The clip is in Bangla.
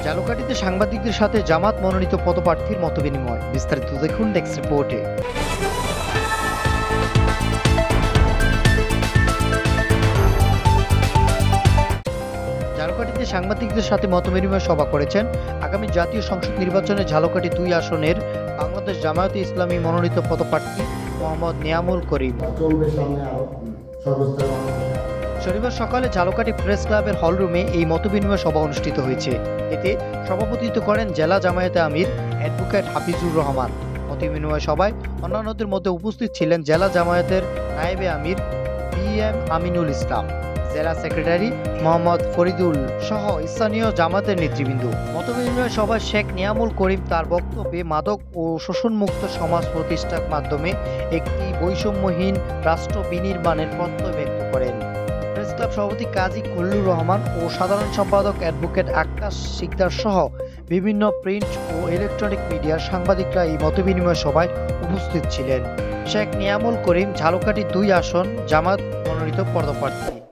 ঝালকাঠিতে সাংবাদিকদের সাথে জামাত মনোনীত পদপ্রার্থীর মতবিনিময়। বিস্তারিত দেখুন নেক্সট রিপোর্টে। ঝালকাঠিতে সাংবাদিকদের সাথে মতবিনিময় সভা করেছেন আগামী জাতীয় সংসদ নির্বাচনে ঝালকাঠি 2 আসনের বাংলাদেশ জামায়াতে ইসলামী মনোনীত পদপ্রার্থী মোহাম্মদ নিয়ামুল করিম। শনিবার সকালে ঝালকাঠি প্রেস ক্লাবের হলরুমে এই মতবিনিময় সভা অনুষ্ঠিত হয়েছে। এতে সভাপতিত্ব করেন জেলা জামায়াতে আমির অ্যাডভোকেট হাফিজুর রহমান। মতবিনিময় সভায় অন্যান্যদের মধ্যে উপস্থিত ছিলেন জেলা জামায়াতের নায়েবে আমির BM আমিনুল ইসলাম, জেলা সেক্রেটারি মোহাম্মদ ফরিদুল সহ স্থানীয় জামাতের নেতৃবৃন্দ। মতবিনিময় সভায় শেখ নিয়ামুল করিম তার বক্তব্যে মাদক ও শোষণমুক্ত সমাজ প্রতিষ্ঠার মাধ্যমে একটি বৈষম্যহীন রাষ্ট্র বিনির্মাণের প্রত্যয় ব্যক্ত করেন। প্রেস ক্লাব সভাপতি কাজী খলিলুর রহমান ও সাধারণ সম্পাদক অ্যাডভোকেট আক্কাস শিকদার সহ বিভিন্ন প্রিন্ট ও ইলেকট্রনিক মিডিয়ার সাংবাদিকরা এই মতবিনিময় সভায় উপস্থিত ছিলেন। শেখ নিয়ামুল করিম ঝালকাঠি 2 আসন জামাত মনোনীত পদপ্রার্থী।